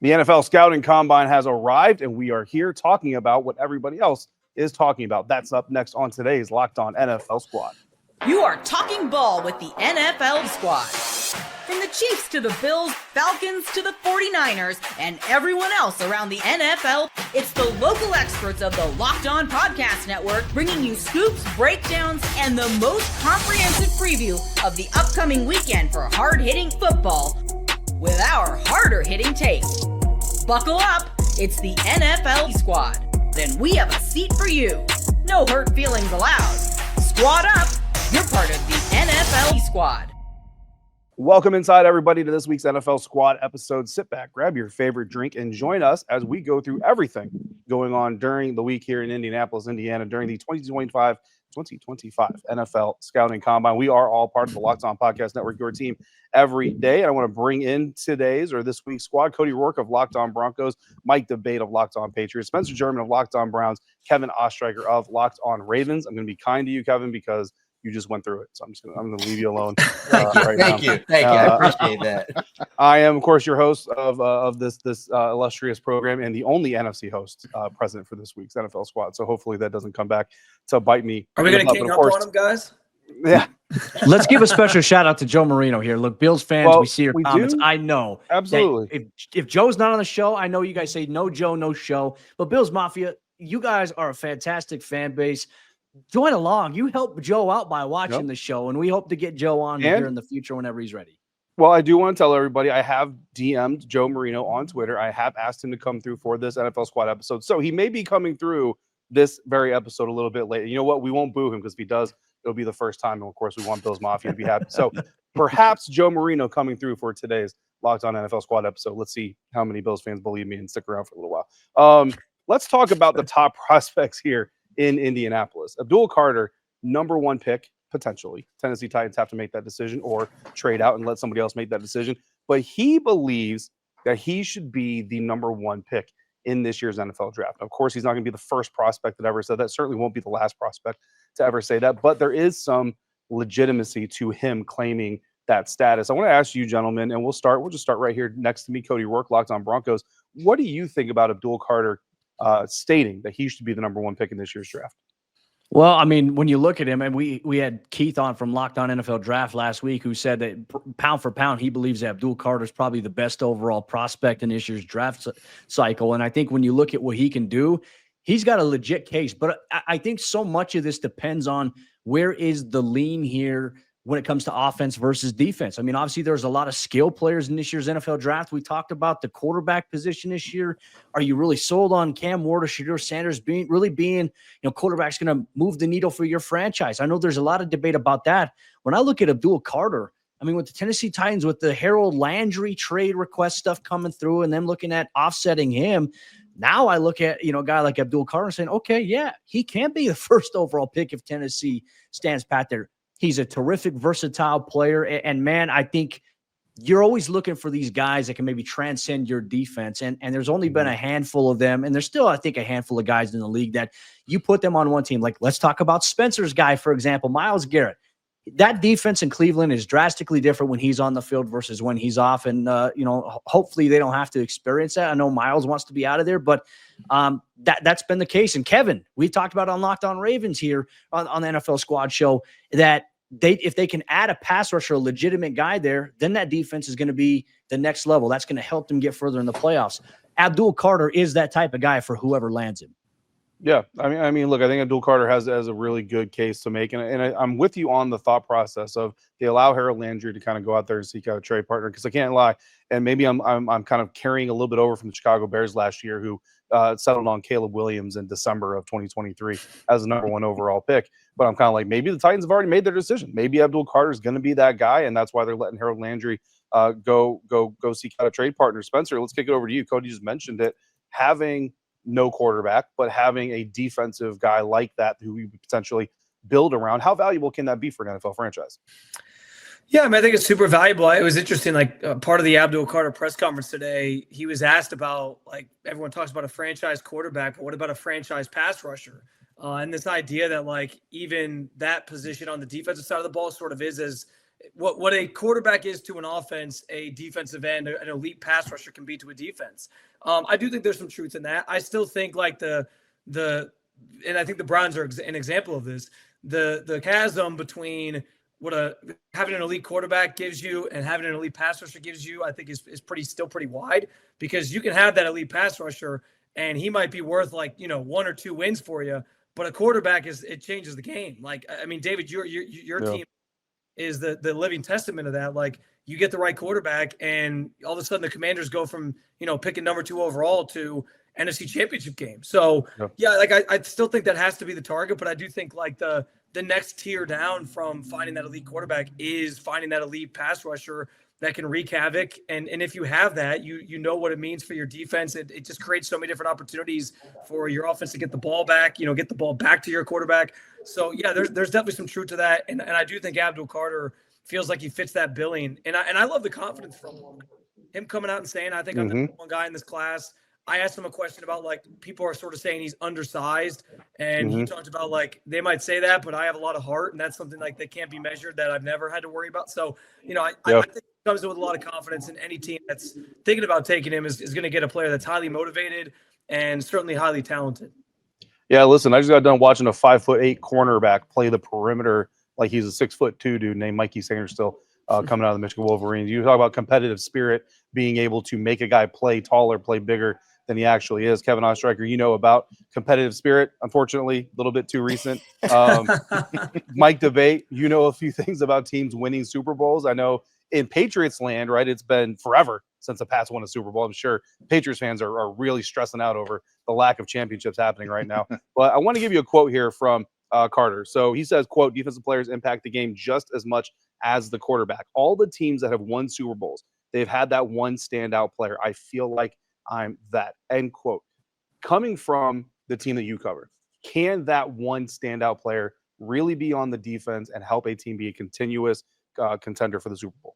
The NFL Scouting Combine has arrived, and we are here talking about what everybody else is talking about. That's up next on today's Locked On NFL Squad. You are talking ball with the NFL Squad. From the Chiefs to the Bills, Falcons to the 49ers, and everyone else around the NFL, it's the local experts of the Locked On Podcast Network bringing you scoops, breakdowns, and the most comprehensive preview of the upcoming weekend for hard-hitting football with our harder-hitting take. Buckle up, it's the NFL Squad. Then we have a seat for you. No hurt feelings allowed. Squad up, you're part of the NFL Squad. Welcome inside, everybody, to this week's NFL Squad episode. Sit back, grab your favorite drink, and join us as we go through everything going on during the week here in Indianapolis, Indiana, during the 2025 NFL Scouting Combine. We are all part of the Locked On Podcast Network, your team every day. And I want to bring in this week's squad: Cody Rourke of Locked On Broncos, Mike DeBate of Locked On Patriots, Spencer German of Locked On Browns, Kevin Ostreicher of Locked On Ravens. I'm going to be kind to you, Kevin, because you just went through it. So I'm going to leave you alone. Thank you. I appreciate that. I am, of course, your host of this illustrious program and the only NFC host present for this week's NFL Squad. So hopefully that doesn't come back to bite me. Are we going to gang up on them, guys? Yeah. Let's give a special shout out to Joe Marino here. Look, Bills fans, we see your comments. Do? I know. Absolutely. If Joe's not on the show, I know you guys say no Joe, no show. But Bills Mafia, you guys are a fantastic fan base. Join along. You help Joe out by watching the show, and we hope to get Joe on here in the future whenever he's ready. Well, I do want to tell everybody I have DM'd Joe Marino on Twitter. I have asked him to come through for this NFL Squad episode. So he may be coming through this very episode a little bit later. You know what? We won't boo him because if he does, it'll be the first time. And of course, we want Bills Mafia to be happy. So perhaps Joe Marino coming through for today's Locked On NFL Squad episode. Let's see how many Bills fans believe me and stick around for a little while. Let's talk about the top prospects here in Indianapolis. Abdul Carter, number one pick, potentially. Tennessee Titans have to make that decision or trade out and let somebody else make that decision. But he believes that he should be the number one pick in this year's NFL draft. Of course, he's not going to be the first prospect that ever said that. Certainly won't be the last prospect to ever say that. But there is some legitimacy to him claiming that status. I want to ask you, gentlemen, and we'll just start right here next to me, Cody Rourke, Locked On Broncos. What do you think about Abdul Carter stating that he should be the number one pick in this year's draft? Well, I mean, when you look at him, and we had Keith on from Locked On NFL Draft last week, who said that pound for pound, he believes that Abdul Carter is probably the best overall prospect in this year's draft cycle. And I think when you look at what he can do, he's got a legit case. But I think so much of this depends on where is the lean here when it comes to offense versus defense. I mean, obviously, there's a lot of skill players in this year's NFL draft. We talked about the quarterback position this year. Are you really sold on Cam Ward or Shedeur Sanders being, quarterback's going to move the needle for your franchise? I know there's a lot of debate about that. When I look at Abdul Carter, I mean, with the Tennessee Titans, with the Harold Landry trade request stuff coming through and then looking at offsetting him, now I look at, a guy like Abdul Carter saying, okay, yeah, he can be the first overall pick if Tennessee stands pat there. He's a terrific, versatile player. And man, I think you're always looking for these guys that can maybe transcend your defense. And there's only been a handful of them. And there's still, I think, a handful of guys in the league that you put them on one team. Like, let's talk about Spencer's guy, for example, Myles Garrett. That defense in Cleveland is drastically different when he's on the field versus when he's off. And, hopefully they don't have to experience that. I know Myles wants to be out of there, but that's been the case. And Kevin, we've talked about on Locked On Ravens here on the NFL Squad show that if they can add a pass rusher, a legitimate guy there, then that defense is going to be the next level. That's going to help them get further in the playoffs. Abdul Carter is that type of guy for whoever lands him. Yeah, I mean, look, I think Abdul Carter has a really good case to make, and I'm with you on the thought process of they allow Harold Landry to kind of go out there and seek out a trade partner, because I can't lie, and maybe I'm kind of carrying a little bit over from the Chicago Bears last year, who settled on Caleb Williams in December of 2023 as the number one overall pick. But I'm kind of like, maybe the Titans have already made their decision. Maybe Abdul Carter is going to be that guy, and that's why they're letting Harold Landry go seek out a trade partner. Spencer, let's kick it over to you. Cody just mentioned it, having no quarterback, but having a defensive guy like that who you potentially build around. How valuable can that be for an NFL franchise? Yeah, I mean, I think it's super valuable. It was interesting, part of the Abdul Carter press conference today, he was asked about, everyone talks about a franchise quarterback, but what about a franchise pass rusher? And this idea that, even that position on the defensive side of the ball sort of is what a quarterback is to an offense, a defensive end, an elite pass rusher can be to a defense. I do think there's some truth in that. I still think like and I think the Browns are an example of this. The chasm between what having an elite quarterback gives you and having an elite pass rusher gives you, I think is still pretty wide, because you can have that elite pass rusher and he might be worth like, 1 or 2 wins for you, but a quarterback it changes the game. Like, I mean, David, your team is the living testament of that. Like, you get the right quarterback and all of a sudden the Commanders go from, picking number 2 overall to NFC Championship game. So yeah, like I still think that has to be the target, but I do think like the next tier down from finding that elite quarterback is finding that elite pass rusher that can wreak havoc. And if you have that, you know what it means for your defense. It just creates so many different opportunities for your offense to get the ball back, get the ball back to your quarterback. So yeah, there's definitely some truth to that. And I do think Abdul Carter feels like he fits that billing. And I love the confidence from him coming out and saying, I think I'm the number one guy in this class. I asked him a question about like people are sort of saying he's undersized, and he talked about like they might say that, but I have a lot of heart, and that's something like that can't be measured that I've never had to worry about. So I think it comes with a lot of confidence, and any team that's thinking about taking him is going to get a player that's highly motivated and certainly highly talented. Yeah, listen, I just got done watching a 5'8" cornerback play the perimeter like he's a 6'2" dude named Mikey Sanders still. Coming out of the Michigan Wolverines. You talk about competitive spirit, being able to make a guy play taller, play bigger than he actually is. Kevin Ostreicher, about competitive spirit. Unfortunately, a little bit too recent. Mike Debate, a few things about teams winning Super Bowls. I know in Patriots land, right, it's been forever since the Pats won a Super Bowl. I'm sure Patriots fans are really stressing out over the lack of championships happening right now. But I want to give you a quote here from Carter. So he says, quote, defensive players impact the game just as much as the quarterback. All the teams that have won Super Bowls, they've had that one standout player. I feel like I'm that, end quote. Coming from the team that you cover, can that one standout player really be on the defense and help a team be a continuous contender for the Super Bowl?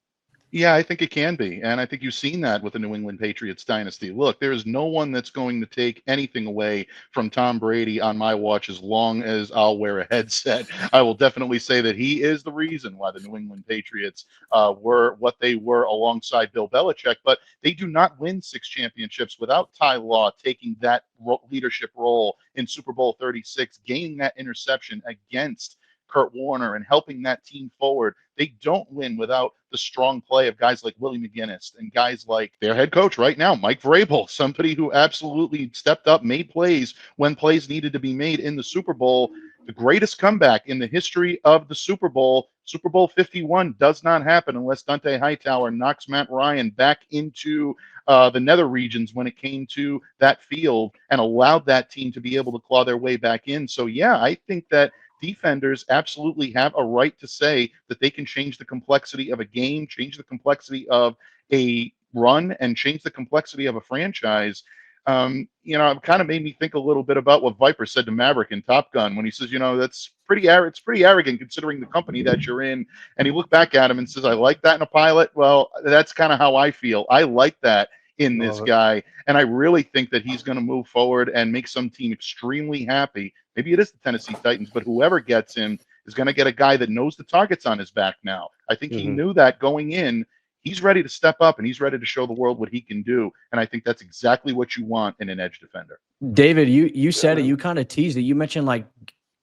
Yeah, I think it can be. And I think you've seen that with the New England Patriots dynasty. Look, there is no one that's going to take anything away from Tom Brady on my watch as long as I'll wear a headset. I will definitely say that he is the reason why the New England Patriots were what they were alongside Bill Belichick. But they do not win 6 championships without Ty Law taking that leadership role in Super Bowl 36, gaining that interception against Kurt Warner and helping that team forward. They don't win without the strong play of guys like Willie McGinnis and guys like their head coach right now, Mike Vrabel, somebody who absolutely stepped up, made plays when plays needed to be made in the Super Bowl. The greatest comeback in the history of the Super Bowl, Super Bowl 51, does not happen unless Dante Hightower knocks Matt Ryan back into the nether regions when it came to that field and allowed that team to be able to claw their way back in. So, yeah, I think that defenders absolutely have a right to say that they can change the complexity of a game, change the complexity of a run, and change the complexity of a franchise. It kind of made me think a little bit about what Viper said to Maverick in Top Gun when he says, that's it's pretty arrogant considering the company that you're in. And he looked back at him and says, I like that in a pilot. Well, that's kind of how I feel. I like that in this guy. And I really think that he's going to move forward and make some team extremely happy. Maybe it is the Tennessee Titans, but whoever gets him is going to get a guy that knows the target's on his back now. I think he knew that going in. He's ready to step up and he's ready to show the world what he can do. And I think that's exactly what you want in an edge defender. David, you said it, you kind of teased it. You mentioned like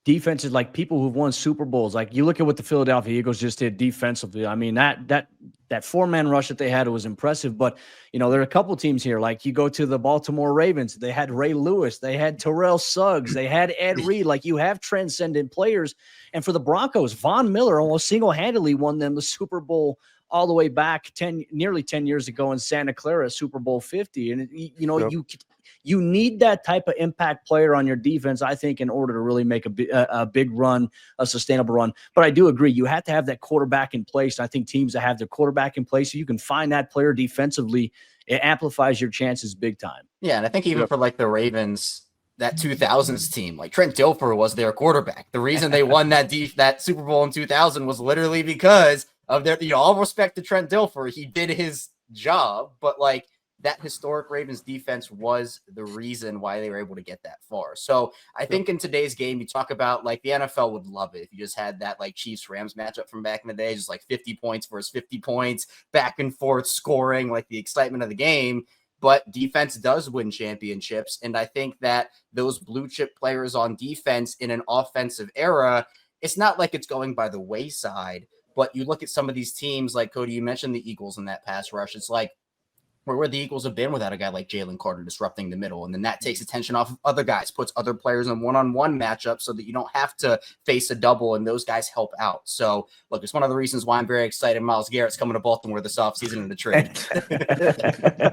defenses, like people who've won Super Bowls. Like you look at what the Philadelphia Eagles just did defensively. I mean, that 4-man rush that they had was impressive. But, there are a couple teams here. Like you go to the Baltimore Ravens, they had Ray Lewis, they had Terrell Suggs, they had Ed Reed. Like you have transcendent players. And for the Broncos, Von Miller almost single-handedly won them the Super Bowl all the way back nearly 10 years ago in Santa Clara, Super Bowl 50. And, you need that type of impact player on your defense, I think, in order to really make a big run, a sustainable run. But I do agree, you have to have that quarterback in place. I think teams that have their quarterback in place, so you can find that player defensively, it amplifies your chances big time. Yeah, and I think even for like the Ravens, that 2000s team, like Trent Dilfer was their quarterback. The reason they won that Super Bowl in 2000 was literally because of their, all respect to Trent Dilfer. He did his job, but like that historic Ravens defense was the reason why they were able to get that far. So I think in today's game, you talk about like the NFL would love it if you just had that like Chiefs Rams matchup from back in the day, just like 50 points versus 50 points, back and forth scoring, like the excitement of the game. But defense does win championships. And I think that those blue chip players on defense in an offensive era, it's not like it's going by the wayside. But you look at some of these teams, like Cody, you mentioned the Eagles in that pass rush. It's like, where the Eagles have been without a guy like Jalen Carter disrupting the middle. And then that takes attention off of other guys, puts other players in one-on-one matchups so that you don't have to face a double, and those guys help out. So, look, it's one of the reasons why I'm very excited Myles Garrett's coming to Baltimore this offseason in the trade.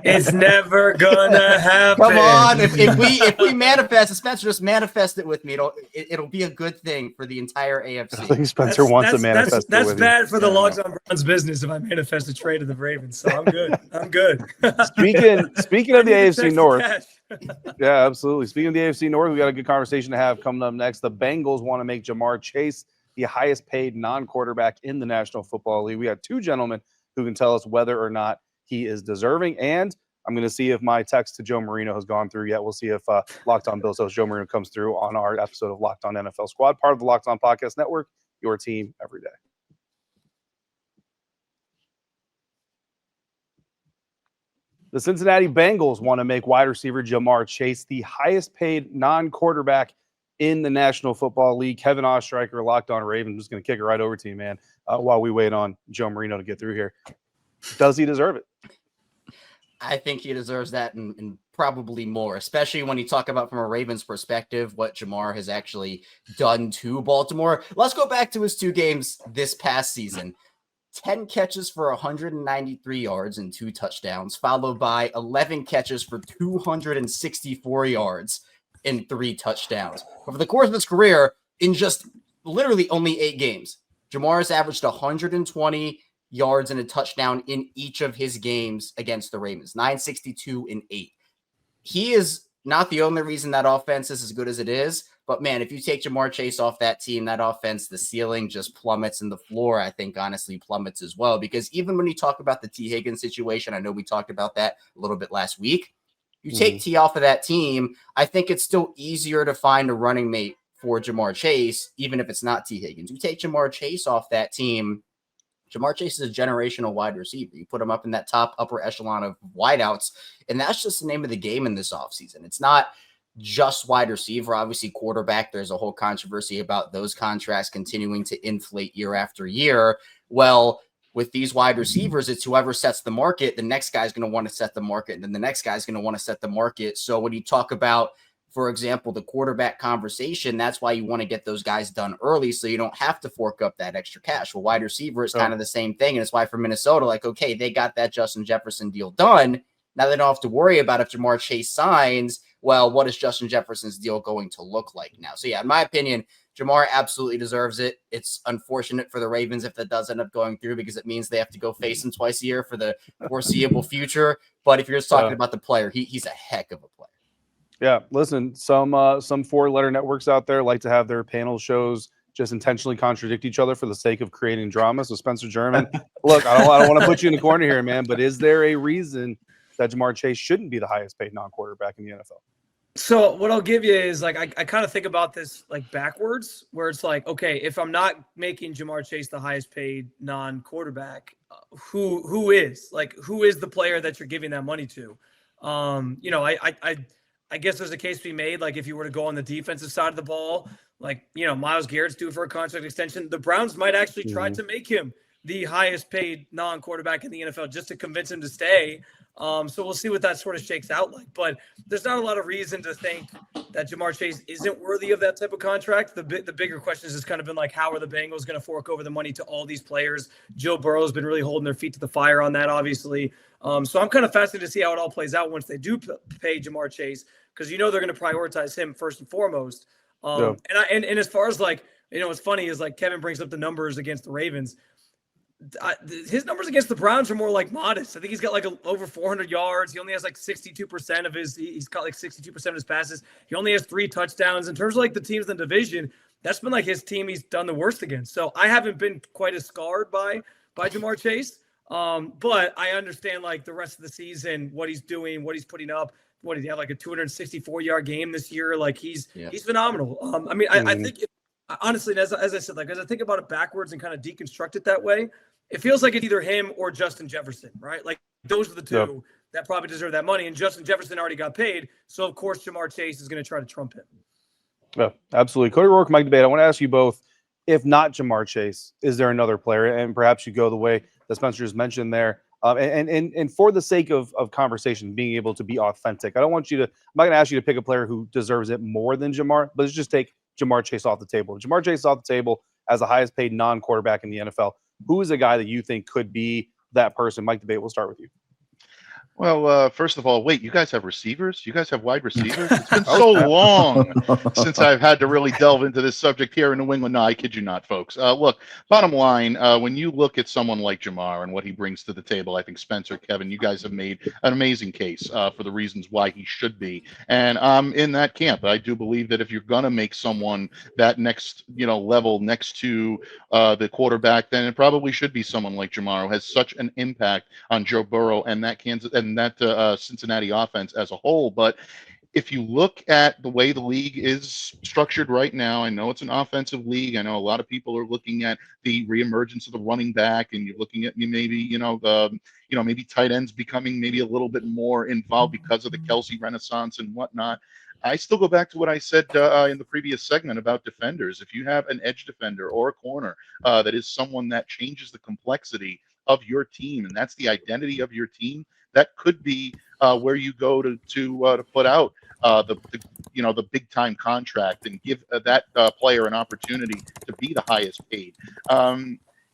It's never gonna happen. Come on. If we manifest, Spencer, just manifest it with me. It'll be a good thing for the entire AFC. I think Spencer wants to manifest That's it with bad for the Logs on Browns business if I manifest a trade of the Ravens. So I'm good. I'm good. Speaking of the AFC North, Cash. yeah, absolutely. Speaking of the AFC North, we got a good conversation to have coming up next. The Bengals want to make Jamar Chase the highest paid non-quarterback in the National Football League. We got two gentlemen who can tell us whether or not he is deserving. And I'm going to see if my text to Joe Marino has gone through yet. We'll see if Locked On Bills host Joe Marino comes through on our episode of Locked On NFL Squad, part of the Locked On Podcast Network, your team every day. The Cincinnati Bengals want to make wide receiver Jamar Chase the highest paid non-quarterback in the National Football League. Kevin Ostreicher, Locked On Ravens. I'm just going to kick it right over to you, man, while we wait on Joe Marino to get through here. Does he deserve it? I think he deserves that and probably more, especially when you talk about from a Ravens perspective what Jamar has actually done to Baltimore. Let's go back to his two games this past season. 10 catches for 193 yards and 2 touchdowns, followed by 11 catches for 264 yards and 3 touchdowns. Over the course of his career, in just literally only 8 games, Jamar has averaged 120 yards and a touchdown in each of his games against the Ravens, 962 and 8. He is not the only reason that offense is as good as it is, but man, if you take Jamar Chase off that team, that offense, the ceiling just plummets, and the floor, I think, honestly plummets as well. Because even when you talk about the T. Higgins situation, I know we talked about that a little bit last week. You take T off of that team, I think it's still easier to find a running mate for Jamar Chase, even if it's not T. Higgins. You take Jamar Chase off that team, Jamar Chase is a generational wide receiver. You put him up in that top upper echelon of wideouts, and that's just the name of the game in this offseason. It's not just wide receiver. Obviously, quarterback, there's a whole controversy about those contracts continuing to inflate year after year. Well, with these wide receivers, it's whoever sets the market, the next guy's going to want to set the market, and then the next guy's going to want to set the market. So when you talk about, for example, the quarterback conversation, that's why you want to get those guys done early so you don't have to fork up that extra cash. Well, wide receiver is kind of the same thing. And it's why for Minnesota, like, okay, they got that Justin Jefferson deal done. Now they don't have to worry about if Jamar Chase signs. Well, what is Justin Jefferson's deal going to look like now? So, yeah, in my opinion, Jamar absolutely deserves it. It's unfortunate for the Ravens if that does end up going through because it means they have to go face him twice a year for the foreseeable future. But if you're just talking about the player, he's a heck of a player. Yeah, listen, some 4-letter networks out there like to have their panel shows just intentionally contradict each other for the sake of creating drama. So Spencer German, look, I don't want to put you in the corner here, man, but is there a reason that Jamar Chase shouldn't be the highest paid non-quarterback in the NFL? So what I'll give you is like I kind of think about this like backwards, where it's like, okay, if I'm not making Jamar Chase the highest paid non-quarterback, who is the player that you're giving that money to? I guess there's a case to be made, like if you were to go on the defensive side of the ball, like, Myles Garrett's due for a contract extension. The Browns might actually try to make him the highest paid non-quarterback in the NFL just to convince him to stay. So we'll see what that sort of shakes out like. But there's not a lot of reason to think that Jamar Chase isn't worthy of that type of contract. The bigger question has kind of been like, how are the Bengals going to fork over the money to all these players? Joe Burrow's been really holding their feet to the fire on that, obviously. So I'm kind of fascinated to see how it all plays out once they do pay Jamar Chase, because they're going to prioritize him first and foremost. And as far as like, what's funny is like Kevin brings up the numbers against the Ravens. His numbers against the Browns are more like modest. I think he's got like over 400 yards. He only has like 62% of he's caught like 62% of his passes. He only has 3 touchdowns. In terms of like the teams in the division, that's been like his team he's done the worst against. So I haven't been quite as scarred by Jamar Chase. But I understand like the rest of the season, what he's doing, what he's putting up. What did he have, like a 264-yard game this year? Like he's phenomenal. I mean, I think honestly, as I said, like as I think about it backwards and kind of deconstruct it that way, it feels like it's either him or Justin Jefferson, right? Like those are the two that probably deserve that money. And Justin Jefferson already got paid, so of course Jamar Chase is going to try to trump him. Yeah, absolutely. Cody Rourke, Mike Debate. I want to ask you both, if not Jamar Chase, is there another player? And perhaps you go the way that Spencer just mentioned there. And for the sake of conversation, being able to be authentic, I'm not going to ask you to pick a player who deserves it more than Jamar, but let's just take Jamar Chase off the table. Jamar Chase is off the table as the highest paid non-quarterback in the NFL. Who is a guy that you think could be that person? Mike Debate, we'll start with you. Well, first of all, wait, you guys have receivers? You guys have wide receivers? It's been so long since I've had to really delve into this subject here in New England. No, I kid you not, folks. Look, bottom line, when you look at someone like Jamar and what he brings to the table, I think Spencer, Kevin, you guys have made an amazing case for the reasons why he should be. And I'm in that camp. I do believe that if you're going to make someone that next, level next to the quarterback, then it probably should be someone like Jamar, who has such an impact on Joe Burrow and that Cincinnati offense as a whole. But if you look at the way the league is structured right now, I know it's an offensive league. I know a lot of people are looking at the reemergence of the running back, and you're looking at maybe maybe tight ends becoming maybe a little bit more involved because of the Kelsey renaissance and whatnot. I still go back to what I said in the previous segment about defenders. If you have an edge defender or a corner that is someone that changes the complexity of your team, and that's the identity of your team, that could be where you go to put out the big time contract and give that player an opportunity to be the highest paid.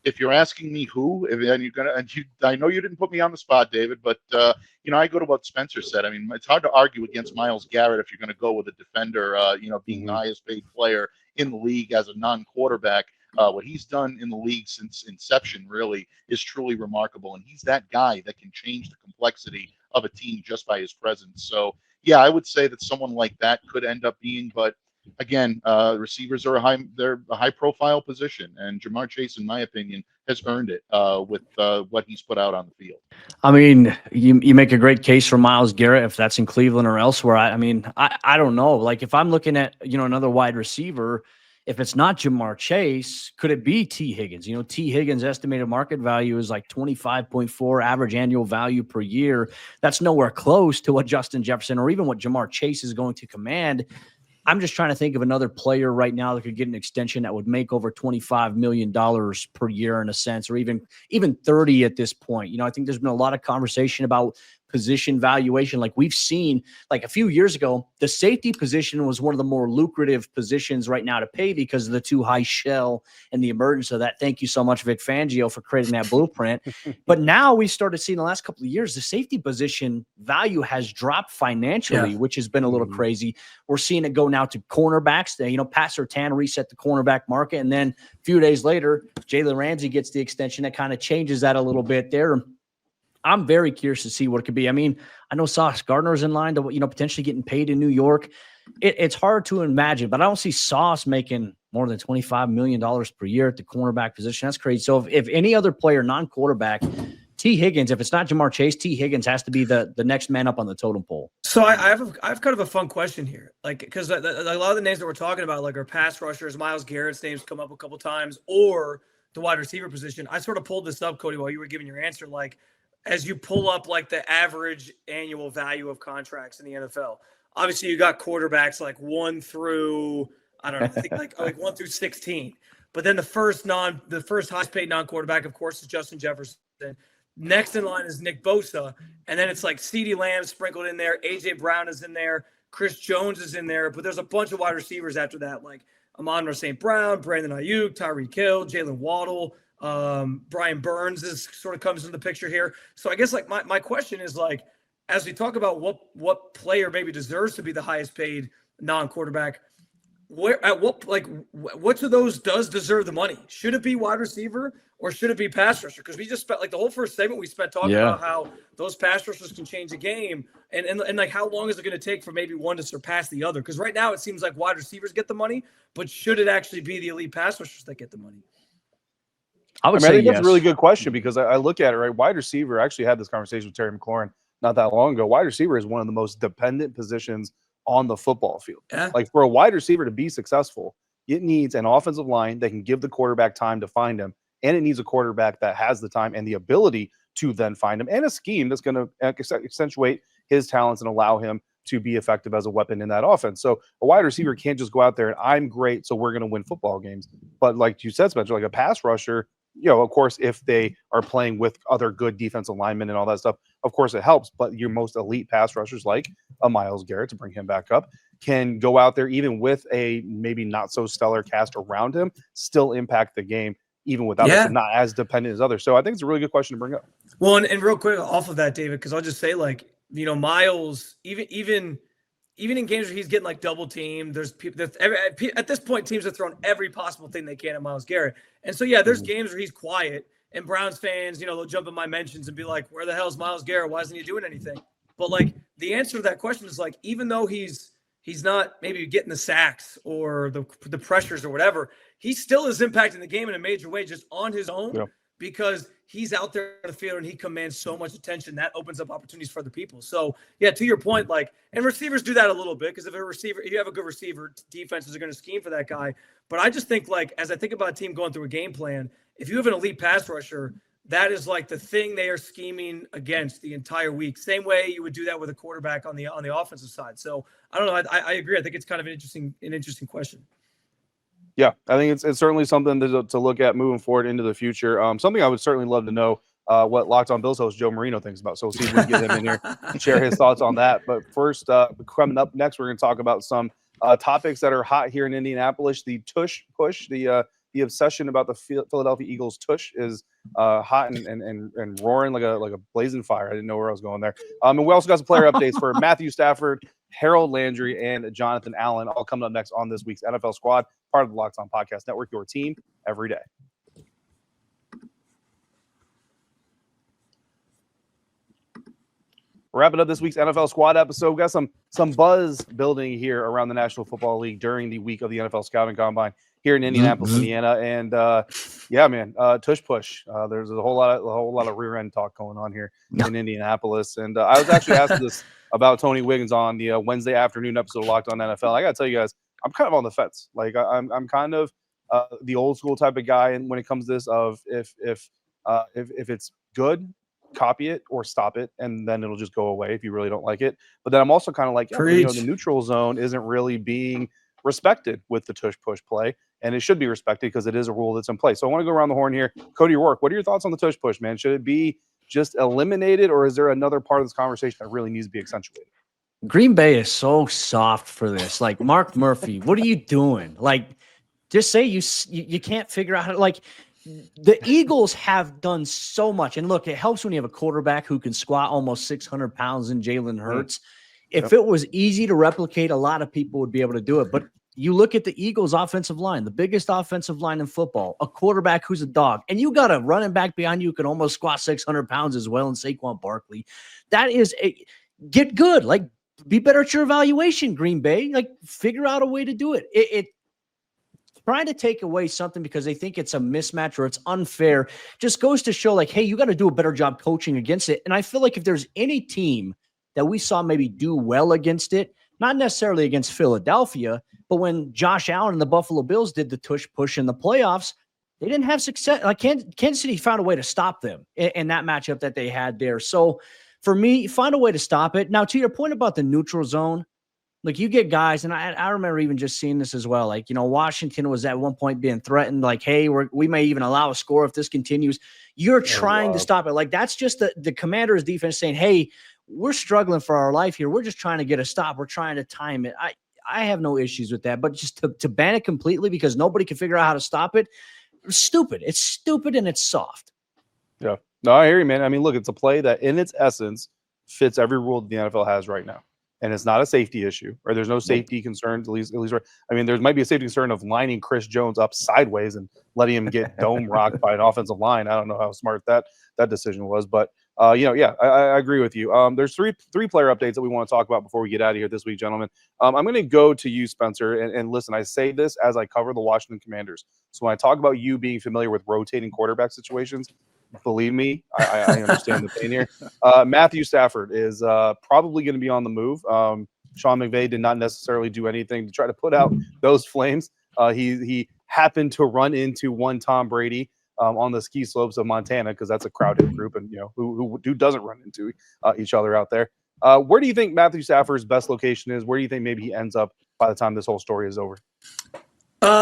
If you're asking me who, I know you didn't put me on the spot, David, but I go to what Spencer said. I mean, it's hard to argue against Myles Garrett if you're going to go with a defender, being the highest paid player in the league as a non-quarterback. What he's done in the league since inception really is truly remarkable. And he's that guy that can change the complexity of a team just by his presence. So, yeah, I would say that someone like that could end up being. But again, receivers are a high profile position. And Jamar Chase, in my opinion, has earned it with what he's put out on the field. I mean, you make a great case for Myles Garrett, if that's in Cleveland or elsewhere. I don't know. Like if I'm looking at, another wide receiver, if it's not Jamar Chase, could it be T. Higgins? T. Higgins' estimated market value is like 25.4 average annual value per year. That's nowhere close to what Justin Jefferson or even what Jamar Chase is going to command. I'm just trying to think of another player right now that could get an extension that would make over $25 million per year in a sense, or even 30 at this point. I think there's been a lot of conversation about position valuation. Like we've seen, like a few years ago, the safety position was one of the more lucrative positions right now to pay because of the too high shell and the emergence of that. Thank you so much, Vic Fangio, for creating that blueprint. But now we started seeing the last couple of years, the safety position value has dropped financially, which has been a little crazy. We're seeing it go now to cornerbacks. Pat Surtain reset the cornerback market. And then a few days later, Jalen Ramsey gets the extension that kind of changes that a little bit there. I'm very curious to see what it could be. I mean, I know Sauce Gardner's in line to, potentially getting paid in New York. It's hard to imagine, but I don't see Sauce making more than $25 million per year at the cornerback position. That's crazy. So if any other player, non-quarterback, T. Higgins, if it's not Jamar Chase, T. Higgins has to be the next man up on the totem pole. So I have kind of a fun question here, like because a lot of the names that we're talking about, like our pass rushers, Myles Garrett's names come up a couple times, or the wide receiver position. I sort of pulled this up, Cody, while you were giving your answer, like. As you pull up like the average annual value of contracts in the NFL, obviously you got quarterbacks like 1 through, I don't know, I think like 1 through 16. But then the first highest paid non-quarterback, of course, is Justin Jefferson. Next in line is Nick Bosa. And then it's like CeeDee Lamb sprinkled in there. AJ Brown is in there. Chris Jones is in there. But there's a bunch of wide receivers after that, like Amon-Ra St. Brown, Brandon Ayuk, Tyreek Hill, Jalen Waddle. Brian Burns sort of comes into the picture here. So I guess like my question is like, as we talk about what player maybe deserves to be the highest paid non-quarterback, which of those does deserve the money? Should it be wide receiver or should it be pass rusher? Because we just spent like the whole first segment we spent talking about how those pass rushers can change the game and like how long is it going to take for maybe one to surpass the other? Because right now it seems like wide receivers get the money, but should it actually be the elite pass rushers that get the money? I would I say think that's a really yes. good question because I look at it, right? Wide receiver, I actually had this conversation with Terry McLaurin not that long ago. Wide receiver is one of the most dependent positions on the football field. Yeah. Like for a wide receiver to be successful, it needs an offensive line that can give the quarterback time to find him. And it needs a quarterback that has the time and the ability to then find him, and a scheme that's going to accentuate his talents and allow him to be effective as a weapon in that offense. So a wide receiver can't just go out there and I'm great, so we're going to win football games. But like you said, Spencer, like a pass rusher, of course, if they are playing with other good defensive linemen and all that stuff, of course it helps. But your most elite pass rushers, like a Myles Garrett, to bring him back up, can go out there even with a maybe not so stellar cast around him, still impact the game even without it, but not as dependent as others. So I think it's a really good question to bring up. Well, and real quick off of that, David, because I'll just say, like, Myles, even in games where he's getting like double teamed, there's people at this point, teams have thrown every possible thing they can at Myles Garrett. And so, yeah, there's games where he's quiet and Browns fans, they'll jump in my mentions and be like, where the hell's Myles Garrett? Why isn't he doing anything? But like the answer to that question is like, even though he's not maybe getting the sacks or the pressures or whatever, he still is impacting the game in a major way just on his own because he's out there on the field and he commands so much attention that opens up opportunities for other people. So yeah, to your point, like, and receivers do that a little bit because if you have a good receiver, defenses are going to scheme for that guy. But I just think, like, as I think about a team going through a game plan, if you have an elite pass rusher, that is like the thing they are scheming against the entire week. Same way you would do that with a quarterback on the offensive side. So I don't know. I agree. I think it's kind of an interesting question. Yeah, I think it's certainly something to look at moving forward into the future. Something I would certainly love to know what Locked On Bills host Joe Marino thinks about. So we'll see if we can get him in here and share his thoughts on that. But first, coming up next, we're going to talk about some topics that are hot here in Indianapolis. The Tush Push, the obsession about the Philadelphia Eagles tush is hot and roaring like a blazing fire. I didn't know where I was going there. And we also got some player updates for Matthew Stafford, Harold Landry, and Jonathan Allen, all coming up next on this week's NFL Squad, part of the Locked On Podcast Network, your team every day. Wrapping up this week's NFL Squad episode, we got some buzz building here around the National Football League during the week of the NFL Scouting Combine here in Indianapolis, Indiana, and yeah, man, Tush Push. There's a whole lot of rear end talk going on here in Indianapolis, and I was actually asked this about Tony Wiggins on the Wednesday afternoon episode of Locked On NFL. I got to tell you guys, I'm kind of on the fence. Like I'm kind of the old school type of guy, and when it comes to this, of if it's good, copy it or stop it, and then it'll just go away if you really don't like it. But then I'm also kind of like, the neutral zone isn't really being respected with the Tush Push play, and it should be respected because it is a rule that's in place. So I want to go around the horn here. Cody Rourke, what are your thoughts on the Tush Push, man? Should it be just eliminated, or is there another part of this conversation that really needs to be accentuated? Green Bay is so soft for this. Like, Mark Murphy, what are you doing? Like, just say you can't figure out how to, like, the Eagles have done so much. And look, it helps when you have a quarterback who can squat almost 600 pounds in Jalen Hurts. If it was easy to replicate, a lot of people would be able to do it. But you look at the Eagles' offensive line, the biggest offensive line in football, a quarterback who's a dog, and you got a running back behind you who can almost squat 600 pounds as well in Saquon Barkley. That is get good. Like, be better at your evaluation, Green Bay. Like, figure out a way to do it. It trying to take away something because they think it's a mismatch or it's unfair just goes to show, like, hey, you got to do a better job coaching against it. And I feel like if there's any team that we saw maybe do well against it, not necessarily against Philadelphia, but when Josh Allen and the Buffalo Bills did the Tush Push in the playoffs, they didn't have success. Like, Kansas City found a way to stop them in that matchup that they had there. So for me, find a way to stop it. Now, to your point about the neutral zone, like, you get guys, and I remember even just seeing this as well. Like, Washington was at one point being threatened, like, hey, we may even allow a score if this continues. You're trying to stop it. Like, that's just the Commanders' defense saying, hey, we're struggling for our life here. We're just trying to get a stop. We're trying to time it. I have no issues with that. But just to ban it completely because nobody can figure out how to stop it, it's stupid. It's stupid and it's soft. Yeah. No, I hear you, man. I mean, look, it's a play that in its essence fits every rule that the NFL has right now. And it's not a safety issue, or there's no safety concerns, at least. I mean, there might be a safety concern of lining Chris Jones up sideways and letting him get dome rocked by an offensive line. I don't know how smart that decision was, but I agree with you. There's three player updates that we want to talk about before we get out of here this week, gentlemen. I'm going to go to you, Spencer, and listen. I say this as I cover the Washington Commanders. So when I talk about you being familiar with rotating quarterback situations, believe me, I understand the pain here. Matthew Stafford is probably going to be on the move. Sean McVay did not necessarily do anything to try to put out those flames. He happened to run into one Tom Brady on the ski slopes of Montana, because that's a crowded group, and who doesn't run into each other out there. Where do you think Matthew Stafford's best location is? Where do you think maybe he ends up by the time this whole story is over?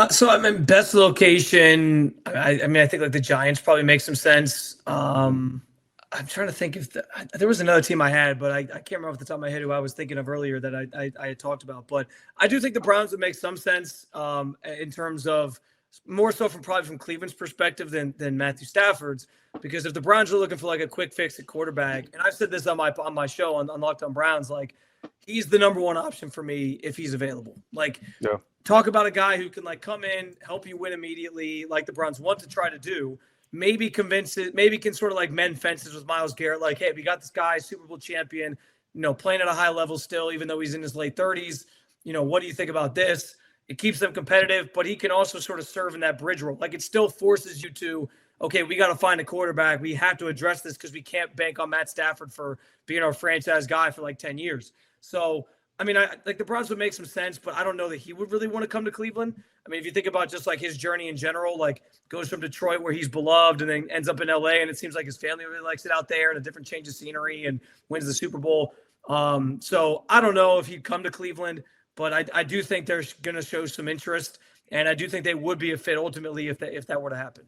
So I mean, best location. I mean, I think like the Giants probably make some sense. I'm trying to think if there was another team I had, but I can't remember off the top of my head who I was thinking of earlier that I had talked about. But I do think the Browns would make some sense in terms of more so probably from Cleveland's perspective than Matthew Stafford's, because if the Browns are looking for like a quick fix at quarterback, and I've said this on my show on Locked On Browns, like he's the number one option for me if he's available. Like, talk about a guy who can like come in, help you win immediately, like the Browns want to try to do. Maybe convince it, maybe can sort of like mend fences with Myles Garrett. Like, hey, we got this guy, Super Bowl champion, playing at a high level still, even though he's in his late 30s. What do you think about this? It keeps them competitive, but he can also sort of serve in that bridge role. Like, it still forces you to, okay, we got to find a quarterback. We have to address this because we can't bank on Matt Stafford for being our franchise guy for like 10 years. So, I mean, like the Browns would make some sense, but I don't know that he would really want to come to Cleveland. I mean, if you think about just like his journey in general, like goes from Detroit where he's beloved and then ends up in LA, and it seems like his family really likes it out there and a different change of scenery, and wins the Super Bowl. So I don't know if he'd come to Cleveland, but I do think they're going to show some interest, and I do think they would be a fit ultimately if that were to happen.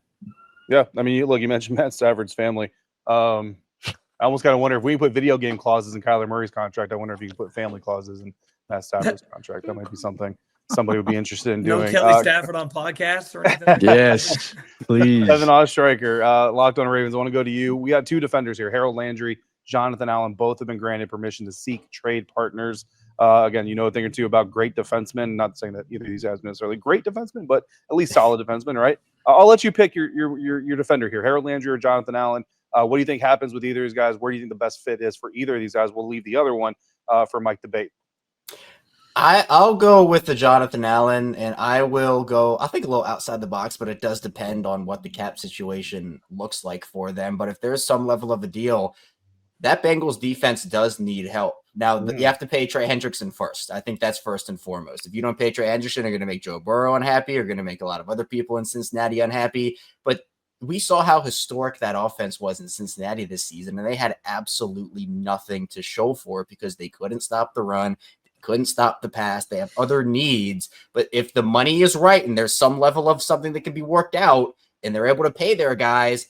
Yeah, I mean, look, you mentioned Matt Stafford's family. I almost kind of wonder if we put video game clauses in Kyler Murray's contract. I wonder if you can put family clauses in Matt Stafford's contract. That might be something somebody would be interested in doing. No Kelly Stafford on podcasts or anything? Yes, please. Devin Ostreicher, Locked On Ravens. I want to go to you. We got two defenders here, Harold Landry, Jonathan Allen. Both have been granted permission to seek trade partners. Again, a thing or two about great defensemen. Not saying that either of these guys are necessarily great defensemen, but at least solid defensemen, right? I'll let you pick your defender here, Harold Landry or Jonathan Allen. What do you think happens with either of these guys? Where do you think the best fit is for either of these guys? We'll leave the other one for Mike debate. I'll go with the Jonathan Allen, and I will go, I think, a little outside the box, but it does depend on what the cap situation looks like for them. But if there's some level of a deal, that Bengals defense does need help. Now, you have to pay Trey Hendrickson first. I think that's first and foremost. If you don't pay Trey Hendrickson, you're going to make Joe Burrow unhappy. You're going to make a lot of other people in Cincinnati unhappy. But we saw how historic that offense was in Cincinnati this season, and they had absolutely nothing to show for it because they couldn't stop the run, couldn't stop the pass. They have other needs. But if the money is right and there's some level of something that can be worked out and they're able to pay their guys,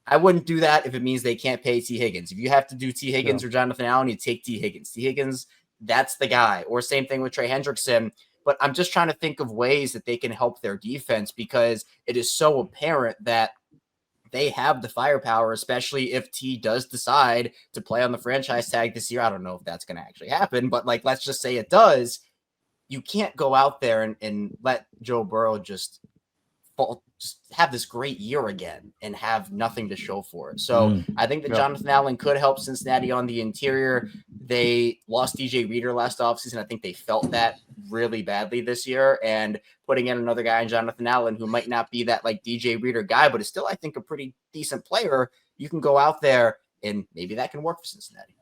I wouldn't do that if it means they can't pay T. Higgins. If you have to do T. Higgins or Jonathan Allen, you take T. Higgins. T. Higgins, that's the guy. Or same thing with Trey Hendrickson. But I'm just trying to think of ways that they can help their defense, because it is so apparent that they have the firepower, especially if T does decide to play on the franchise tag this year. I don't know if that's going to actually happen, but like, let's just say it does. You can't go out there and let Joe Burrow just have this great year again and have nothing to show for it. So I think that Jonathan Allen could help Cincinnati on the interior. They lost DJ Reader last offseason. I think they felt that really badly this year, and putting in another guy in Jonathan Allen, who might not be that like DJ Reader guy, but is still, I think, a pretty decent player. You can go out there and maybe that can work for Cincinnati.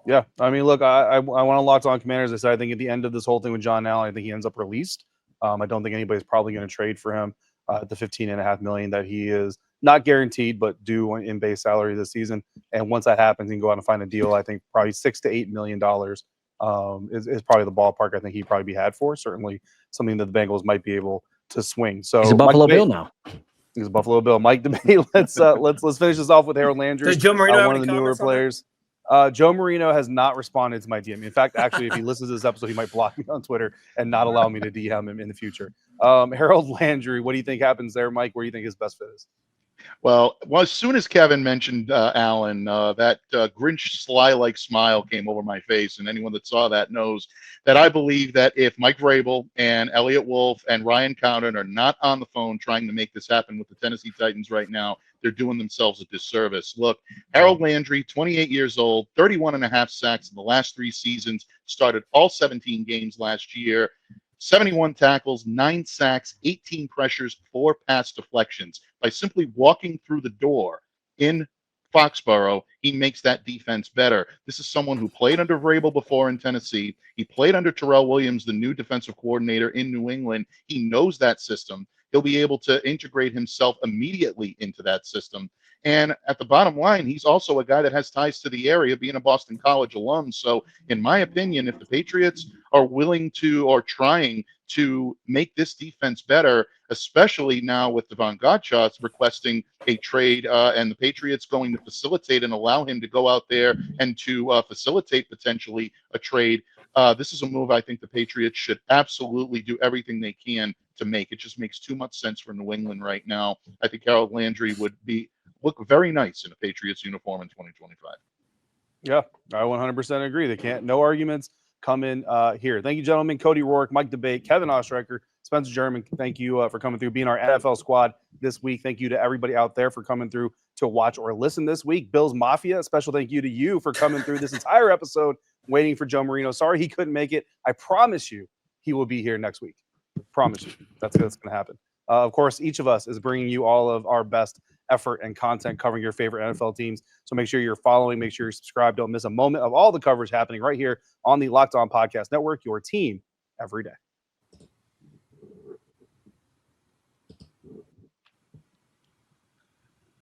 Yeah. I mean, look, I want to Locked On Commanders. I said, I think at the end of this whole thing with John Allen, I think he ends up released. I don't think anybody's probably going to trade for him. The $15.5 million that he is not guaranteed, but due in base salary this season. And once that happens, he can go out and find a deal. I think probably $6 to $8 million is probably the ballpark I think he'd probably be had for. Certainly something that the Bengals might be able to swing. So he's a Buffalo Bill now. He's a Buffalo Bill. Mike debate. Let's finish this off with Harold Landry. Does Joe Marino one of the newer players. Joe Marino has not responded to my DM. In fact, actually, if he listens to this episode, he might block me on Twitter and not allow me to DM him in the future. Harold Landry, what do you think happens there, Mike? Where do you think his best fit is? Well, as soon as Kevin mentioned Allen, that Grinch sly-like smile came over my face, and anyone that saw that knows that I believe that if Mike Vrabel and Elliott Wolf and Ryan Condon are not on the phone trying to make this happen with the Tennessee Titans right now, they're doing themselves a disservice. Look, Harold Landry, 28 years old, 31.5 sacks in the last 3 seasons, started all 17 games last year, 71 tackles, 9 sacks, 18 pressures, 4 pass deflections. By simply walking through the door in Foxborough, he makes that defense better. This is someone who played under Vrabel before in Tennessee. He played under Terrell Williams, the new defensive coordinator in New England. He knows that system. He'll be able to integrate himself immediately into that system. And at the bottom line, he's also a guy that has ties to the area, being a Boston College alum. So in my opinion, if the Patriots are willing to or trying to make this defense better, especially now with Devon Godchaux requesting a trade and the Patriots going to facilitate and allow him to go out there and to facilitate potentially a trade, this is a move I think the Patriots should absolutely do everything they can to make. It just makes too much sense for New England right now. I think Harold Landry would look very nice in a Patriots uniform in 2025. Yeah, I 100% agree. They can't. No arguments come in here. Thank you, gentlemen. Cody Rourke, Mike Debate, Kevin Ostreicher, Spencer German. Thank you for coming through, being our NFL squad this week. Thank you to everybody out there for coming through to watch or listen this week. Bills Mafia, a special thank you to you for coming through this entire episode, waiting for Joe Marino. Sorry he couldn't make it. I promise you he will be here next week. Promise you. That's going to happen. Of course, each of us is bringing you all of our best effort and content covering your favorite NFL teams. So make sure you're following, make sure you're subscribed. Don't miss a moment of all the coverage happening right here on the Locked On Podcast Network, your team every day.